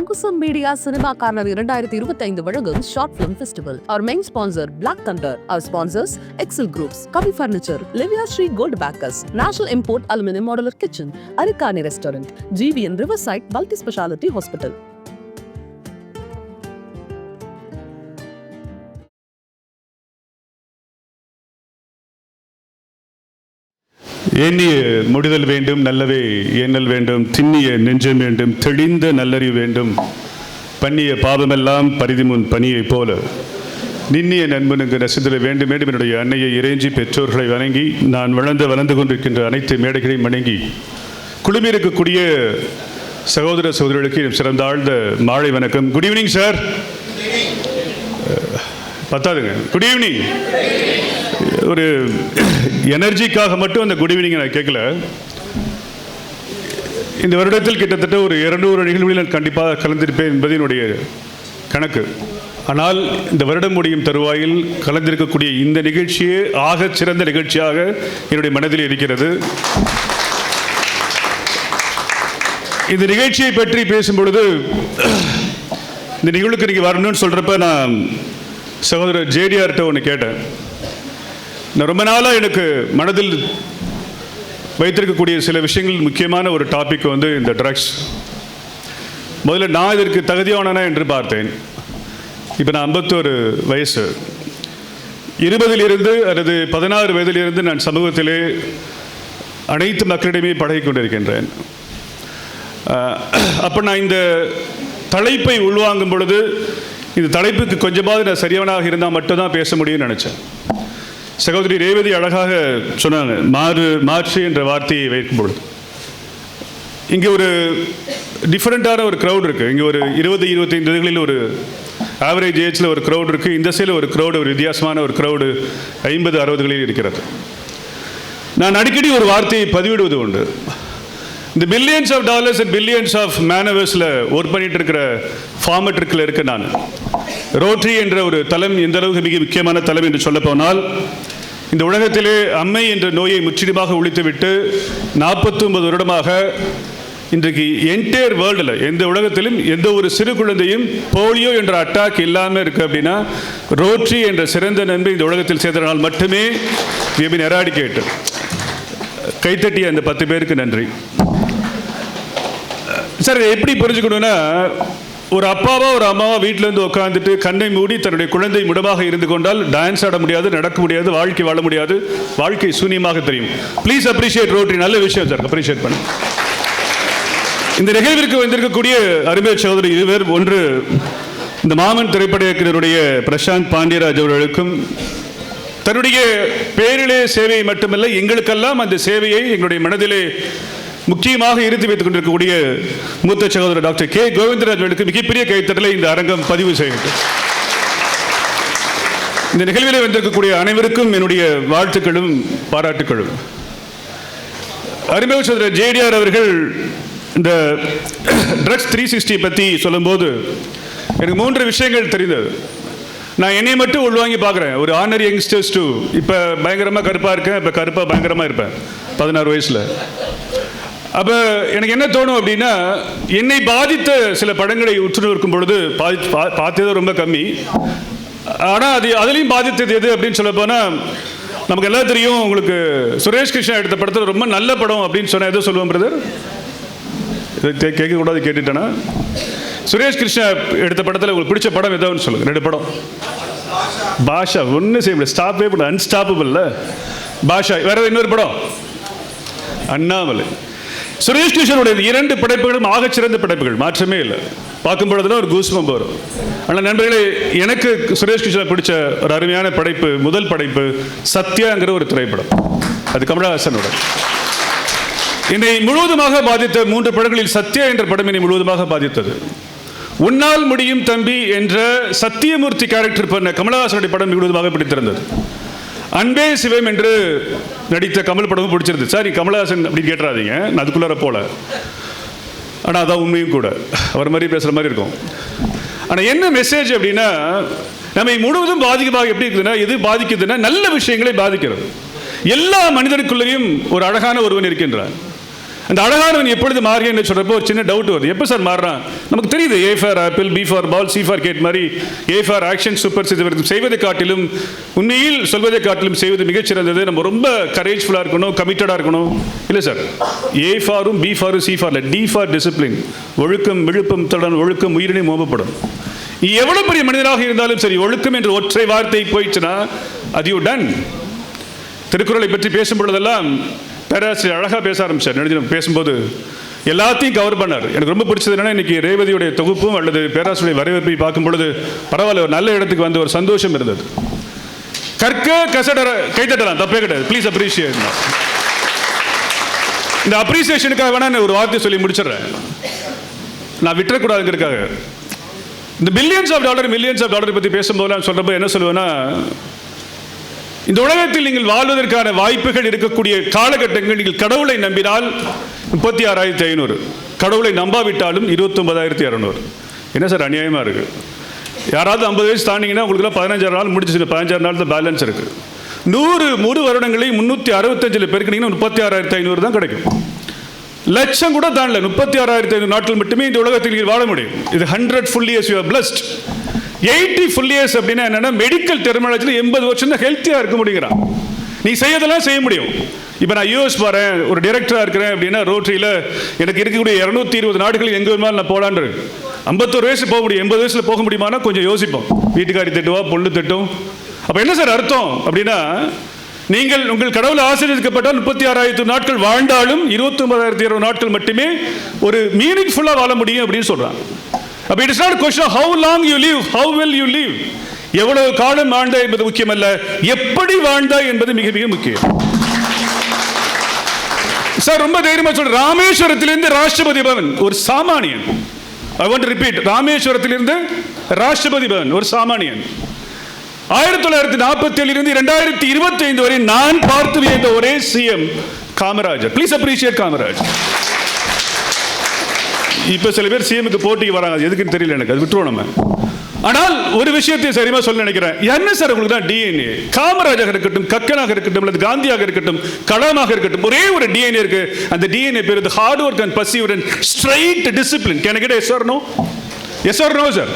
அங்குசம் media cinema corner 2025 வழங்கும் short film festival. Our main sponsor Black Thunder. Our sponsors Excel Groups, Kavi Furniture, Livia Street Gold Backers, National Import Aluminum Modular Kitchen, Arikani Restaurant, GVN Riverside Multi Speciality Hospital. எண்ணிய முடிதல் வேண்டும், நல்லவே எண்ணல் வேண்டும், திண்ணிய நெஞ்சம் வேண்டும், தெளிந்த நல்லறிவு வேண்டும், பண்ணிய பாவமெல்லாம் பரிதிமுன் பணியைப் போல நின்னிய நண்பனுக்கு ரசித்தல் வேண்டும் வேண்டும். என்னுடைய அன்னையை இறைஞ்சி பெற்றோர்களை வணங்கி நான் வளர்ந்து கொண்டிருக்கின்ற அனைத்து மேடைகளையும் வணங்கி குழுமியிருக்கக்கூடிய சகோதர சகோதரிகளுக்கு சிறந்தாழ்ந்த மாலை வணக்கம். Good evening sir. பத்தாதுங்க, குட் ஈவினிங். ஒரு எனர்ஜிக்காக மட்டும் அந்த குட் ஈவினிங் நான் கேட்கல. இந்த வருடத்தில் கிட்டத்தட்ட ஒரு 200 நிகழ்வுகளில் நான் கண்டிப்பாக கலந்திருப்பேன் என்பது என்னுடைய கணக்கு. ஆனால் இந்த வருடம் முடியும் தருவாயில் கலந்திருக்கக்கூடிய இந்த நிகழ்ச்சியே ஆக சிறந்த நிகழ்ச்சியாக என்னுடைய மனதில் இருக்கிறது. இந்த நிகழ்ச்சியை பற்றி பேசும்பொழுது இந்த நிகழ்வுக்கு நீங்கள் வரணும்னு சொல்கிறப்ப நான் சகோதரர் ஜேடிஆர்கிட்ட ஒன்று கேட்டேன். நான் ரொம்ப நாளாக எனக்கு மனதில் வைத்திருக்கக்கூடிய சில விஷயங்கள் முக்கியமான ஒரு டாபிக் வந்து இந்த ட்ரக்ஸ். முதல்ல நான் இதற்கு தகுதியானனா என்று பார்த்தேன். இப்போ நான் 51 வயசு. 20 அல்லது 16 வயதிலிருந்து நான் சமூகத்திலே அனைத்து மக்களிடமே பழகி கொண்டிருக்கின்றேன். அப்போ நான் இந்த தலைப்பை உள்வாங்கும் பொழுது இந்த தலைப்புக்கு கொஞ்சமாவது நான் சரியானதாக இருந்தால் மட்டும்தான் பேச முடியும்னு நினச்சேன். சகோதரி ரேவதி அழகாக சொன்னாங்க, மாற்று என்ற வார்த்தையை வைக்கும்பொழுது இங்கே ஒரு டிஃப்ரெண்ட்டான ஒரு க்ரௌட் இருக்குது. இங்கே ஒரு 20-25 வயதுகளில் ஒரு ஆவரேஜ் ஏஜில் ஒரு க்ரௌட் இருக்குது. இந்த சைடில் ஒரு க்ரௌடு, ஒரு வித்தியாசமான ஒரு க்ரௌடு 50-60களில் இருக்கிறது. நான் அடிக்கடி ஒரு வார்த்தையை பதிவிடுவது உண்டு. இந்த billions of dollars and billions of மேனவர்ஸில் ஒர்க் பண்ணிட்டு இருக்கிற ஃபார்மட்ரிக்கில் இருக்க நான் ரோட்டரி என்ற ஒரு தலம் எந்த அளவுக்கு மிக முக்கியமான தலம் என்று சொல்ல போனால், இந்த உலகத்திலே அம்மை என்ற நோயை முற்றிலுமாக ஒழித்துவிட்டு 49 வருடமாக இன்றைக்கு என்டையர் வேர்ல்டில் எந்த உலகத்திலும் எந்த ஒரு சிறு குழந்தையும் போலியோ என்ற அட்டாக் இல்லாமல் இருக்குது அப்படின்னா ரோட்டரி என்ற சிறந்த நன்மை இந்த உலகத்தில் சேர்ந்தனால் மட்டுமே எராடிகேட். கைத்தட்டிய அந்த 10 பேருக்கு நன்றி சார். எப்படி புரிஞ்சுக்கணும்னா, ஒரு அப்பாவா ஒரு அம்மாவா வீட்டிலேருந்து உட்காந்துட்டு கண்ணை மூடி தன்னுடைய குழந்தை முடமாக இருந்து கொண்டால் டான்ஸ் ஆட முடியாது, நடக்க முடியாது, வாழ்க்கை வாழ முடியாது, வாழ்க்கை சூன்யமாக தெரியும். Please appreciate rotary. நல்ல விஷயம் சார், அப்ரிஷியேட் பண்ணு. இந்த நிகழ்விற்கு வந்திருக்கக்கூடிய அருமை சகோதரி இருவர், ஒன்று இந்த மாமன் திரைப்பட இயக்குநருடைய பிரசாந்த் பாண்டியராஜ் அவர்களுக்கும் தன்னுடைய பேரிலே சேவை மட்டுமல்ல எங்களுக்கெல்லாம் அந்த சேவையை எங்களுடைய மனதிலே முக்கியமாக இருந்து வைத்துக் கொண்டிருக்கக்கூடிய மூத்த சகோதரர் டாக்டர் கே கோவிந்தராஜ் அவர்களுக்கு மிகப்பெரிய கைத்தட்டலை இந்த அரங்கம் பதிவு செய்கிறது. இந்த நிகழ்வில் வந்திருக்கக்கூடிய அனைவருக்கும் என்னுடைய வாழ்த்துக்களும் பாராட்டுக்களும். அருமை சகோதரர் ஜேடிஆர் அவர்கள் இந்த ட்ரக்ஸ் 360 பற்றி சொல்லும்போது எனக்கு 3 விஷயங்கள் தெரிந்தது. நான் என்னை மட்டும் உள்வாங்கி பார்க்குறேன். ஒரு ஆர்டினரி யங்ஸ்டர்ஸ் டூ. இப்போ பயங்கரமாக கருப்பாக இருக்கேன், இப்போ கருப்பாக பயங்கரமாக இருப்பேன் 16 வயசில். அப்போ எனக்கு என்ன தோணும் அப்படின்னா, என்னை பாதித்த சில படங்களை உற்று இருக்கும் பொழுது பார்த்தது ரொம்ப கம்மி. ஆனால் அதுலேயும் பாதித்தது எது அப்படின்னு சொல்ல போனால், நமக்கு எல்லாம் தெரியும். உங்களுக்கு சுரேஷ் கிருஷ்ணா எடுத்த படத்தில் ரொம்ப நல்ல படம் அப்படின்னு சொன்னால் எதோ சொல்லுவோம் பிரதர், கேட்கக்கூடாது கேட்டுட்டேன்னா. சுரேஷ் கிருஷ்ணா எடுத்த படத்தில் உங்களுக்கு பிடிச்ச படம் எதாவது சொல்லுங்கள். 2 படம். பாஷா ஒன்றும் செய்ய முடியாது, ஸ்டாப்பே பண்ண அன்ஸ்டாப்பபிள்ல பாஷா. வேறு இன்னொரு படம் அண்ணாமலை. சுரேஷ் கிருஷ்ணனுடைய 2 படைப்புகளும் ஆகச்சிறந்த படைப்புகள், மாற்றமே இல்லை. பார்க்கும் பொழுதுலாம் ஒரு கூஸ்பம்ப் வரும். ஆனால் நண்பர்களே, எனக்கு சுரேஷ் கிருஷ்ணா பிடிச்ச ஒரு அருமையான படைப்பு, முதல் படைப்பு சத்யாங்கிற ஒரு திரைப்படம். அது கமலஹாசனோட. என்னை முழுவதுமாக பாதித்த 3 படங்களில் சத்யா என்ற படம் என்னை முழுவதுமாக பாதித்தது. உன்னால் முடியும் தம்பி என்ற சத்தியமூர்த்தி கேரக்டர் பண்ண கமலஹாசனுடைய படம் முழுவதுமாக பிடித்திருந்தது. அன்பே சிவம் என்று நடித்த கமல் படமும் பிடிச்சிருந்தது. சார், கமலஹாசன் அப்படின்னு கேட்டுறாதீங்க, நான் அதுக்குள்ளார போல. ஆனால் அதான் உண்மையும் கூட, அவர் மாதிரி பேசுகிற மாதிரி இருக்கும். ஆனால் என்ன மெசேஜ் அப்படின்னா, நம்மை முழுவதும் பாதிக்கமாக எப்படி இருக்குதுன்னா, எது பாதிக்குதுன்னா நல்ல விஷயங்களை பாதிக்கிறது. எல்லா மனிதனுக்குள்ளேயும் ஒரு அழகான ஒருவன் இருக்கின்றான். அந்த அழகானவன் எப்பொழுது மாறியன்னு சொல்றப்போ ஒரு சின்ன டவுட் வருது. எப்போ சார் மாறுறான்? நமக்கு தெரியுது, A for apple, B for ball, C for cat மாதிரி A ஃபார் ஆக்ஷன் சூப்பர் செய்வதை காட்டிலும் உண்மையில் சொல்வதை காட்டிலும் செய்வது மிகச்சிறந்தது. நம்ம ரொம்ப கரேஜ்ஃபுல்லாக இருக்கணும், கமிட்டடாக இருக்கணும். இல்லை sir, A ஃபாரும் B ஃபாரும் C for இல்லை, D ஃபார் டிசிப்ளின். ஒழுக்கம் விழுப்பம் தடன் ஒழுக்கம் உயிரினை மோபப்படும். எவ்வளவு பெரிய மனிதனாக இருந்தாலும் சரி, ஒழுக்கம் என்ற ஒற்றை வார்த்தை போயிடுச்சுன்னா அது யூ டன். திருக்குறளை பற்றி பேசும் பொழுதெல்லாம் பேராசிரியர் அழகாக பேச ஆரம்பிச்சார். நெடுஞ்செழியன் பேசும்போது எல்லாத்தையும் கவர் பண்ணார். எனக்கு ரொம்ப பிடிச்சது என்னன்னா, இன்னைக்கு ரேவதியுடைய தொகுப்பும் அல்லது பேராசிரியர் வரவேற்பை பார்க்கும் பொழுது பரவாயில்ல, ஒரு நல்ல இடத்துக்கு வந்த ஒரு சந்தோஷம் இருந்தது. கற்க கசடர கைத்தட்டலாம், தப்பே கிடையாது. Please appreciate. இந்த அப்ரிசியேஷனுக்காக வேணா நான் ஒரு வார்த்தை சொல்லி முடிச்சிடறேன், நான் விட்டுறக்கூடாதுங்கிறதுக்காக. இந்த பில்லியன்ஸ் ஆஃப் டாலர் பற்றி பேசும்போது நான் சொல்றப்போ என்ன சொல்லுவேன்னா, இந்த உலகத்தில் நீங்கள் வாழ்வதற்கான வாய்ப்புகள் இருக்கக்கூடிய காலகட்டங்கள், நீங்கள் கடவுளை நம்பினால் 36,500, கடவுளை நம்பாவிட்டாலும் 29,200. என்ன சார் அநியாயமாக இருக்குது? யாராவது 50 வயசு தாண்டிங்கன்னா உங்களுக்குலாம் 15 நாள் முடிச்சு, 15 நாள் தான் பேலன்ஸ் இருக்குது. 100 வருடங்களை 365 பெருக்கினீங்கன்னா 36,500 தான் கிடைக்கும். லட்சம் கூட தாண்டல, 36,500 நாட்கள் மட்டுமே இந்த உலகத்தில் நீங்கள் வாழ முடியும். இது 100 full years you are blessed. 80 full years அப்படின்னா என்னன்னா, மெடிக்கல் டெர்மினாலஜியில் 80 வருஷம் தான் ஹெல்த்தியாக இருக்க முடியுங்கிறான். நீ செய்யறதெல்லாம் செய்ய முடியும். இப்போ நான் யூஎஸ் போகிறேன், ஒரு டைரக்டராக இருக்கிறேன் அப்படின்னா ரோட்டரியில் எனக்கு இருக்கக்கூடிய 220 நாடுகளில் எங்கே வேணுமாலும் நான் போகலான்னு இருக்கு. 51 வயசு போக முடியும், 80 வயசில் போக முடியுமானா கொஞ்சம் யோசிப்போம். வீட்டுக்காரி திட்டுவா, பொண்ணு திட்டும். அப்போ என்ன சார் அர்த்தம் அப்படின்னா, நீங்கள் உங்கள் கடவுள் ஆசீர்வதிக்கப்பட்டால் 36,000 நாட்கள் வாழ்ந்தாலும் 29,200 நாட்கள் மட்டுமே ஒரு மீனிங்ஃபுல்லாக வாழ முடியும் அப்படின்னு சொல்கிறான். அப்போ it is not question how long you live, how well you live. எவ்வளவு காலம் வாழ்ந்தாய் என்பது முக்கியமல்ல, எப்படி வாழ்ந்தாய் என்பது மிக மிக முக்கியம். சார் ரொம்ப தைரியமா சொல்ற, ராமேஸ்வரத்திலிருந்து ராஷ்டிரபதி பவன் ஒரு சாமானியன். ஐ வாண்ட் டு ரிப்பீட், ராமேஸ்வரத்திலிருந்து ராஷ்டிரபதி பவன் ஒரு சாமானியன். 1947 இருந்து 2025 வரை நான் பார்த்து வியந்த ஒரே CM Kamarajar. Please appreciate Kamarajar. இப்ப சில பேர் சிஎம்க்கு போட்டிக்கு வராங்க, எதுக்குன்னு தெரியல எனக்கு, அது விட்டுருவோம் நம்ம. ஆனால் ஒரு விஷயத்தை சரிமா சொல்ல நினைக்கிறேன். என்ன சார் உங்களுக்கு தான் டிஎன்ஏ? காமராஜாக இருக்கட்டும், கக்கனாக இருக்கட்டும், அல்லது காந்தியாக இருக்கட்டும், கலாமாக இருக்கட்டும், ஒரே ஒரு டிஎன்ஏ இருக்கு. அந்த டிஎன்ஏ பேர் hard work and perseverance, straight discipline. Can I get yes or no? Yes or no sir?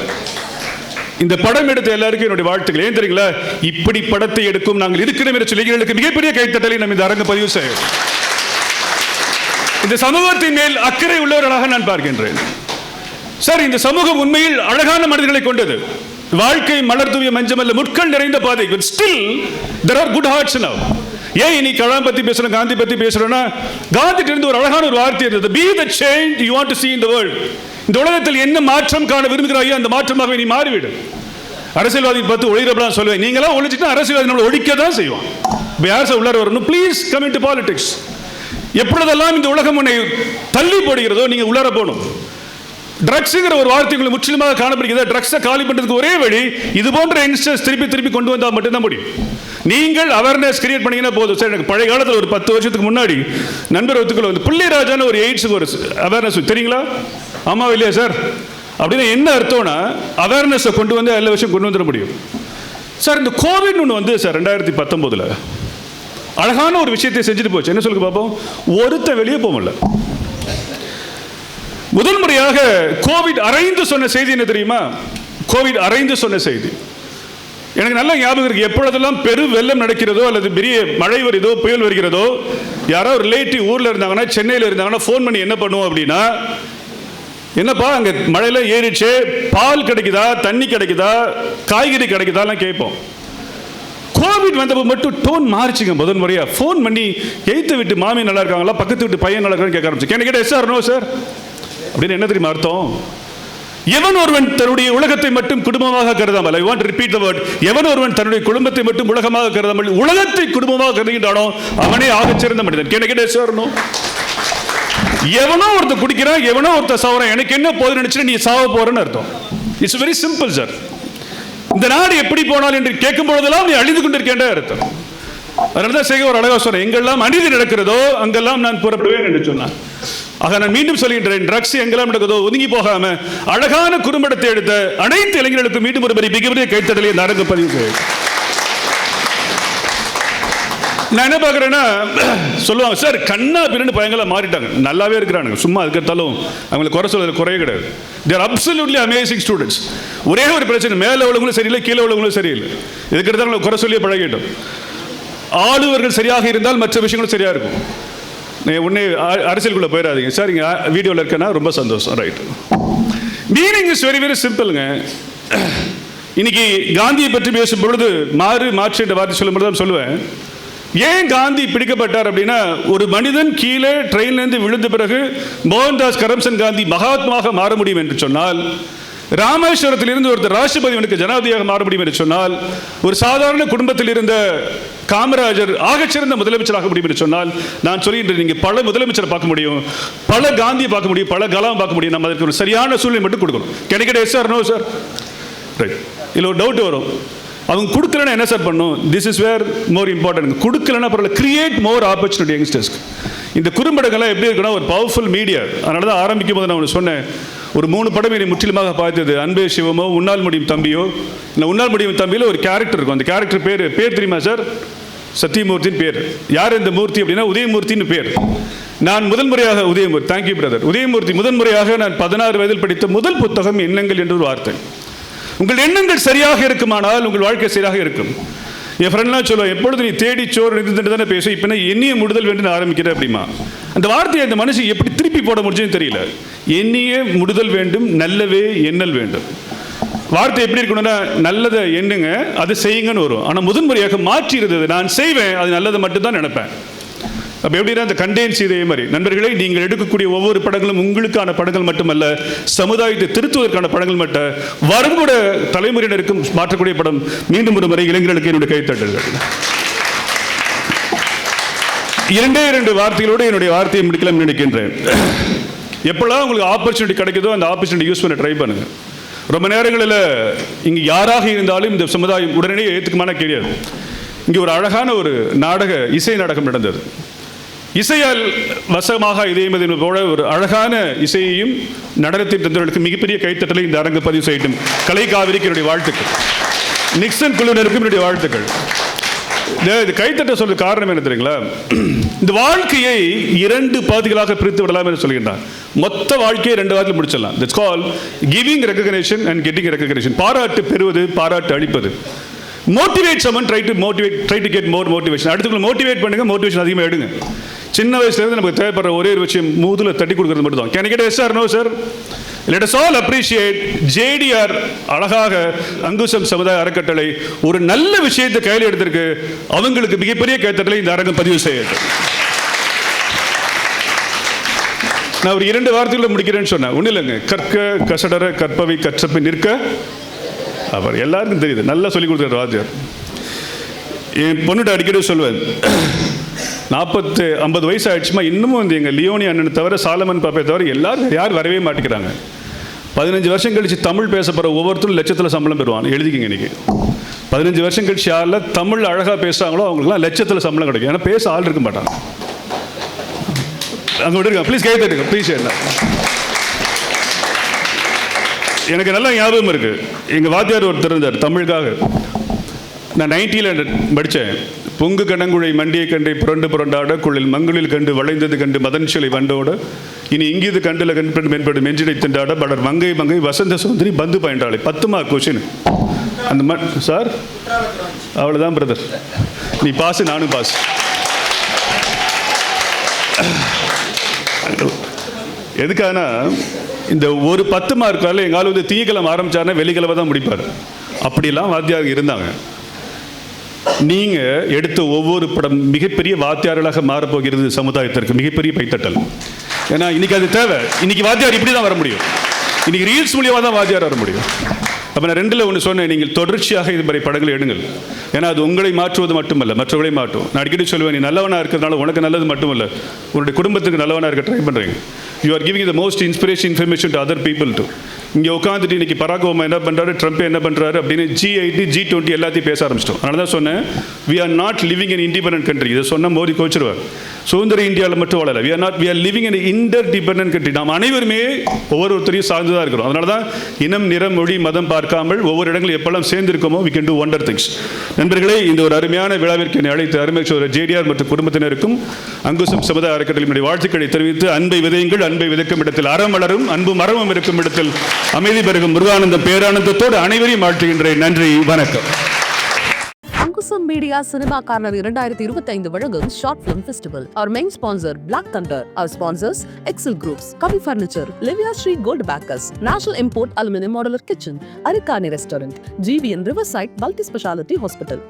இந்த படம் எடுத்த எல்லாருக்கும் என்னுடைய வாழ்த்துக்கள். ஏன் தெரியுங்களா? இப்படி படத்தை எடுக்கும் நாங்கள் இருக்கிறோம் என்ற சொல்லிகளுக்கு மிகப்பெரிய கைத்தட்டலை நம்ம இந்த அரங்க பதிவு செய்ய. இந்த சமூகத்தின் மேல் அக்கறை உள்ளவர்களாக நான் பார்க்கின்றேன். சார், இந்த சமூகம் உண்மையில் அழகான மனிதர்களை கொண்டது. வாழ்க்கை மலர் தூவிய மஞ்சமல்ல, முட்கள் நிறைந்த பாதை. But still there are good hearts now. ஏன் நீ கலாம் பத்தி பேசுறோம், காந்தி பத்தி பேசுறோம்னா, காந்திட்ட இருந்து ஒரு அழகான ஒரு வார்த்தை இருந்தது, be the change you want to see in the world. இந்த உலகத்தில் என்ன மாற்றம் காண விரும்புகிறாயோ அந்த மாற்றமாக நீ மாறிவிடு. அரசியல்வாதி பார்த்து ஒழிகிறப்பலாம் சொல்லுவேன், நீங்களாம் ஒழிச்சுட்டா அரசியல்வாதி நம்மளை ஒழிக்க தான் செய்வோம். இப்போ யார் சார் உள்ளார வரணும்? Please come into politics. எப்பொழுதெல்லாம் இந்த உலகம் உன்னை தள்ளி போடுகிறதோ நீங்க உள்ளார போகணும். ட்ரக்ஸ்ங்கிற ஒரு வார்த்தை உங்களுக்கு முற்றிலுமாக காணப்படுகிறது. ட்ரக்ஸை காலி பண்ணுறதுக்கு ஒரே வழி, இது போன்ற யங்ஸ்டர்ஸ் திருப்பி கொண்டு வந்தால் மட்டும்தான் முடியும். நீங்கள் அவேர்னஸ் கிரியேட் பண்ணீங்கன்னா போதும். சார், எனக்கு பழைய காலத்தில் ஒரு 10 வருஷத்துக்கு முன்னாடி நண்பர் ஒத்துக்கள் வந்து பிள்ளைராஜான்னு ஒரு எய்ட்ஸுக்கு ஒரு அவேர்னஸ் தெரியுங்களா? ஆமாம் இல்லையா சார்? அப்படின்னா என்ன அர்த்தம்னா, அவேர்னஸை கொண்டு வந்து எல்லா விஷயம் கொண்டு வந்துட முடியும். சார், இந்த கோவிட் ஒன்று வந்து சார் 2019 அழகான ஒரு விஷயத்தை செஞ்சுட்டு போச்சு. என்ன சொல்லுங்க பார்ப்போம்? ஒருத்த வெளியே போகல. முதல் முறையாக கோவிட் அரைந்து சொன்ன செய்தி என்ன தெரியுமா? கோவிட் அரைந்து சொன்ன செய்தி எனக்கு நல்ல ஞாபகம் இருக்கு. எப்பொழுதெல்லாம் பெரு வெள்ளம் நடக்கிறதோ அல்லது பெரிய மழை வருதோ, புயல் வருகிறதோ, யாரோ ஒரு ரிலேட்டிவ் ஊர்ல இருந்தாங்கன்னா, சென்னையில் இருந்தாங்கன்னா ஃபோன் பண்ணி என்ன பண்ணுவோம் அப்படின்னா, என்னப்பா அங்கே மழையில ஏறிச்சு, பால் கிடைக்குதா, தண்ணி கிடைக்குதா, காய்கறி கிடைக்குதாலாம் கேட்போம். கோவிட் வந்தப்போ மட்டும் டோன் மாறிச்சுங்க. முதல் முறையா ஃபோன் பண்ணி எய்த்து விட்டு மாமி நல்லா இருக்காங்களா, பக்கத்து விட்டு பையன் நல்லா இருக்கான்னு கேட்க ஆரம்பிச்சு. கேட்ட எஸ் சார் நோ சார் அப்படின்னு என்ன தெரியுமா அர்த்தம்? எவன் ஒருவன் தன்னுடைய உலகத்தை மட்டும் குடும்பமாக கருதாமல், I want to repeat the word, எவன் ஒருவன் தன்னுடைய குடும்பத்தை மட்டும் உலகமாக கருதாமல் உலகத்தை குடும்பமாக கருதுகின்றானோ அவனே ஆகச்சிறந்த மனிதன். கேட்ட எஸ் சார் நோ? எவனோ ஒருத்த குடிக்கிறான், எவனோ ஒருத்த சாவறான், எனக்கு என்ன போதுன்னு நினைச்சு நீ சாவ போறன்னு அர்த்தம். It's very simple sir. இந்த நாடு எப்படி போனால் என்று கேட்கும் பொழுதெல்லாம் நீ அழிந்து கொண்டிருக்கின்ற அர்த்தம். அதனால்தான் சேகர் ஒரு அழகா சொன்னேன், எங்கெல்லாம் அநீதி நடக்கிறதோ அங்கெல்லாம் நான் புறப்படுவேன் என்று சொன்னான். ஆக நான் மீண்டும் சொல்கின்றேன், ட்ரக்ஸ் எங்கெல்லாம் நடக்குதோ ஒதுங்கி போகாம அழகான குறும்படத்தை எடுத்த அனைத்து இளைஞர்களுக்கு மீண்டும் ஒரு மிகப்பெரிய கைத்தடலை இந்த அரங்கு பதிவு செய்யும். நான் என்ன பார்க்குறேன்னா சொல்லுவாங்க சார் கண்ணா பிறன்னு பயங்கரமாக மாறிட்டாங்க, நல்லாவே இருக்கிறானுங்க, சும்மா அதுக்கத்தாலும் அவங்களுக்கு குறை சொல்றது குறையே கிடையாது. தேர் அப்சல்யூட்லி அமேசிங் ஸ்டூடெண்ட்ஸ். ஒரே ஒரு பிரச்சனை, மேலே உள்ளவங்களும் சரியில்லை, கீழே உள்ளவங்களும் சரியில்லை. இதுக்கு எடுத்தாலும் குறை சொல்லியே பழகிட்டோம். ஆளுவர்கள் சரியாக இருந்தால் மற்ற விஷயங்களும் சரியாக இருக்கும். நீங்கள் உடனே அரசியலுக்குள்ளே போயிடாதீங்க சார், இங்கே வீடியோவில் இருக்கேன்னா ரொம்ப சந்தோஷம், right. Meaning is very very சிம்பிளுங்க. இன்னைக்கு காந்தியை பற்றி பேசும் பொழுது மாற்று என்ற வார்த்தை சொல்லும் பொழுது தான் சொல்லுவேன், ஏன் காந்தி பிடிக்கப்பட்டார் அப்படின்னா, ஒரு மனிதன் கீழே ட்ரெயின்லேருந்து விழுந்த பிறகு மோகன்தாஸ் கரம்சந்த் காந்தி மகாத்மாக மாற முடியும் என்று சொன்னால், ராமேஸ்வரத்திலிருந்து ஒருத்தர் ராஷ்டிரபதி ஜனாதிபதியாக மாற முடியும் என்று சொன்னால், ஒரு சாதாரண குடும்பத்தில் இருந்த காமராஜர் ஆகச்சிறந்த முதலமைச்சராக முடியும் என்று சொன்னால், நான் சொல்கின்றேன், நீங்கள் பல முதலமைச்சரை பார்க்க முடியும், பல காந்தியை பார்க்க முடியும், பல கலாம் பார்க்க முடியும். நம்ம அதற்கு ஒரு சரியான சூழ்நிலை மட்டும் கொடுக்கணும். கிடைக்கிற yes sir no sir right. இதில் ஒரு டவுட் வரும், அவங்க கொடுக்கலன்னா என்ன சார் பண்ணும்? This is where more important. கொடுக்கலன்னா பரவாயில்ல, கிரியேட் மோர் ஆப்பர்ச்சுனிட்டி யங்ஸ்டர்ஸ்க்கு. இந்த குறும்படங்கள்லாம் எப்படி இருக்குன்னா ஒரு பவர்ஃபுல் மீடியா. அதனால தான் ஆரம்பிக்கும் போது நான் ஒன்று சொன்னேன், ஒரு 3 படம் என்னை முற்றிலுமாக பார்த்தது. அன்பே சிவமோ, உன்னால் முடியும் தம்பியோ. இல்லை உன்னால் முடியும் தம்பியில் ஒரு கேரக்டர் இருக்கும். அந்த கேரக்டர் பேர் தெரியுமா சார்? சத்தியமூர்த்தின் பேர். யார் இந்த மூர்த்தி அப்படின்னா உதயமூர்த்தின்னு பேர். நான் முதல் முறையாக உதயமூர்த்தி, தேங்க்யூ பிரதர், உதயமூர்த்தி முதன் முறையாக நான் 16 வயதில் படித்த முதல் புத்தகம் எண்ணங்கள் என்ற ஒரு வார்த்தை. உங்கள் எண்ணங்கள் சரியாக இருக்குமானால் உங்கள் வாழ்க்கை சரியாக இருக்கும். என் ஃப்ரெண்ட்லாம் சொல்லுவேன், எப்பொழுது நீ தேடி சோறு நிறுத்துட்டு தானே பேசும், இப்போ எண்ணிய முடுதல் வேண்டும் ஆரம்பிக்கிறேன் அப்படிமா. அந்த வார்த்தையை அந்த மனுஷன் எப்படி திருப்பி போட முடிச்சுன்னு தெரியல. எண்ணிய முடுதல் வேண்டும், நல்லவே எண்ணல் வேண்டும். வார்த்தை எப்படி இருக்கணும்னா, நல்லதை எண்ணுங்க, அதை செய்யுங்கன்னு வரும். ஆனால் முதன்முறையாக மாற்றி இருந்தது, நான் செய்வேன், அது நல்லதை மட்டும்தான் நினைப்பேன். அப்போ எப்படின்னா அந்த கண்டென்ஸ் இதே மாதிரி. நண்பர்களே, நீங்கள் எடுக்கக்கூடிய ஒவ்வொரு படங்களும் உங்களுக்கான படங்கள் மட்டுமல்ல, சமுதாயத்தை திருத்துவதற்கான படங்கள் மட்டும். வரும்புட தலைமுறையினருக்கும் மாற்றக்கூடிய படம். மீண்டும் ஒரு முறை இளைஞர்களுக்கு என்னுடைய கைத்தட்டல்கள். 2 வார்த்தைகளோடு என்னுடைய வார்த்தையை முடிக்கலாம் நினைக்கின்றேன். எப்பெல்லாம் உங்களுக்கு ஆப்பர்ச்சுனிட்டி கிடைக்குதோ அந்த ஆப்பர்ச்சுனிட்டி யூஸ் பண்ண ட்ரை பண்ணுங்க. ரொம்ப நேரங்களில் இங்கே யாராக இருந்தாலும் இந்த சமுதாயம் உடனே ஏற்றுக்குமான கிடையாது. இங்கே ஒரு அழகான ஒரு இசை நாடகம் நடந்தது. இசையால் வசமாக இதயமது போல ஒரு அழகான இசையையும் நடனத்தின் தந்தவர்களுக்கு மிகப்பெரிய கைத்தட்டலை இந்த அரங்கு பதிவு செய்யட்டும். கலை காவிரிக்கு என்னுடைய வாழ்த்துக்கள், நிக்சன் குழுவினருக்கும் என்னுடைய வாழ்த்துக்கள். இந்த கைத்தட்ட சொல்ற காரணம் என்ன தெரியுங்களா? இந்த வாழ்க்கையை 2 பகுதிகளாக பிரித்து விடலாம் என்று சொல்கின்றார். மொத்த வாழ்க்கையை 2 வாரத்தில் முடிச்சிடலாம். That's call giving recognition and getting recognition. பாராட்டு பெறுவது, பாராட்டு அளிப்பது. Motivate someone, try to get more motivation. அடுத்துக்குள்ள மோட்டிவேட் பண்ணுங்க, மோட்டிவேஷன் அதிகமாக எடுங்க. சின்ன வயசுலேருந்து நமக்கு தேவைப்படுற ஒரே ஒரு விஷயம் மூதுல தட்டி கொடுக்கறது மட்டும் தான். Can I get yes sir no sir? Let us all appreciate JDR அழகாக அங்குசம் சமுதாய அறக்கட்டளை ஒரு நல்ல விஷயத்தை கையில் எடுத்திருக்கு. அவங்களுக்கு மிகப்பெரிய கைத்தட்டலை இந்த அரங்கம் பதிவு செய்யட்டும். நான் ஒரு 2 வார்த்தைகளில் முடிக்கிறேன்னு சொன்னேன். ஒன்றும் இல்லைங்க, கற்க கசடர கற்பவை கற்றப்பை நிற்க. அவர் எல்லாருக்கும் தெரியுது, நல்லா சொல்லி கொடுத்தாரு வாத்தியார். என் பொண்ணுகிட்ட அடிக்கடி சொல்லுவேன், 40-50 வயசு ஆயிடுச்சுமா, இன்னமும் வந்து எங்கள் லியோனி அண்ணனை தவிர, சாலமன் பாப்பை தவிர எல்லாரும் யார் வரவே மாட்டேங்கிறாங்க. 15 வருஷம் கழிச்சு தமிழ் பேச போகிற ஒவ்வொருத்தரும் லட்சத்தில் சம்பளம் பெறுவாங்க. எழுதிக்கிங்க இன்னைக்கு. 15 வருஷம் கழிச்சு யாரில் தமிழ் அழகாக பேசுகிறாங்களோ அவங்களுக்குலாம் லட்சத்தில் சம்பளம் கிடைக்கும். ஏன்னா பேச ஆள் இருக்க மாட்டாங்க. அங்கே விட்டுருங்க ப்ளீஸ், கை தட்டுங்க ப்ளீஸ். என்ன எனக்கு நல்லா ஞாபகம் இருக்குது, எங்கள் வாத்தியார் ஒருத்தர் இருந்தார் தமிழுக்காக. நான் 90ல் படித்தேன். பொங்கு கணங்குழை மண்டியை கண்டை புரண்டு புரண்டாட குழில் மங்குளில் கண்டு வளைந்தது கண்டு மதன் சிலை வண்டோட இனி இங்கிது கண்டில் கண்டு மேம்படு மெஞ்சிடை திண்டாட படர் மங்கை மங்கை வசந்த சுந்தரி பந்து பயின்றாளே. 10 மார்க் கொஸ்டின். அந்த சார் அவ்வளோதான் பிரதர், நீ பாஸ் நானும் பாஸ். எதுக்காகனா இந்த ஒரு 10 மார்க் வரல எங்கால வந்து திங்கக்கிழமை ஆரம்பிச்சாருன்னா வெள்ளிக்கிழமை தான் முடிப்பார். அப்படிலாம் வாத்தியார் இருந்தாங்க. நீங்கள் எடுத்த ஒவ்வொரு படம் மிகப்பெரிய வாத்தியார்களாக மாறப்போகிறது சமுதாயத்திற்கு. மிகப்பெரிய கைத்தட்டல். ஏன்னா இன்னைக்கு அது தேவை. இன்னைக்கு வாத்தியார் இப்படி தான் வர முடியும். இன்னைக்கு ரீல்ஸ் மூலியமாக தான் வாத்தியார் வர முடியும். அப்போ நான் 2ல் ஒன்று சொன்னேன், நீங்கள் தொடர்ச்சியாக இது மாதிரி படங்களை எடுங்கள். ஏன்னா அது உங்களை மாற்றுவது மட்டுமல்ல, மற்றவர்களை மாற்றும். நான் அடிக்கடி சொல்லுவேன், நீ நல்லவனாக இருக்கிறதுனால உனக்கு நல்லது மட்டுமல்ல, உன்னுடைய குடும்பத்துக்கு நல்லவனாக இருக்க ட்ரை பண்ணுறீங்க. You are giving the most inspiration information to other people to. இங்கே உட்காந்துட்டு இன்னைக்கு பராக் ஒபாமா என்ன பண்ணுறாரு, ட்ரம்ப் என்ன பண்ணுறாரு அப்படின்னு G8 G20 எல்லாத்தையும் பேச ஆரம்பிச்சிட்டோம். அதனால தான் சொன்னேன், we are not living in independent country. இதை சொன்ன மோடி கோச்சிருவார். சுதந்திர இந்தியாவில் மட்டும் வாழல. We are living in interdependent country. நாம் அனைவருமே ஒவ்வொருத்தரையும் சார்ந்து தான் இருக்கிறோம். அதனால தான் இனம், நிறம், மொழி, மதம் பார்க்காமல் ஒவ்வொரு இடங்களில் எப்பெல்லாம் சேர்ந்திருக்கோமோ we can do wonder things. நண்பர்களே, இந்த ஒரு அருமையான விழாவிற்கு என்னை அழைத்து அருமை சகோதரர் JDR மற்றும் குடும்பத்தினருக்கும் அங்குசம் சமுதாய அறக்கட்டளையினுடைய வாழ்த்துக்களை தெரிவித்து, அன்பை விதையுங்கள், அன்பை விதைக்கும் இடத்தில் அறம் வளரும், அன்பும் மரமும் இருக்கும் இடத்தில் அமைதி பெருகும் முருகானந்தம் பேரானந்தத்தோடு அனைவரையும் வாழ்த்துகின்றேன். நன்றி, வணக்கம். அங்குசம் மீடியா சினிமா கார்னர் 2025 வழங்கும் short film festival. Our main sponsor Black Thunder. Our sponsors Excel Groups, Kavi Furniture, Livia Street Gold Backers, National Import Aluminum Modular Kitchen, Arikani Restaurant, GVN Riverside Multi Speciality Hospital.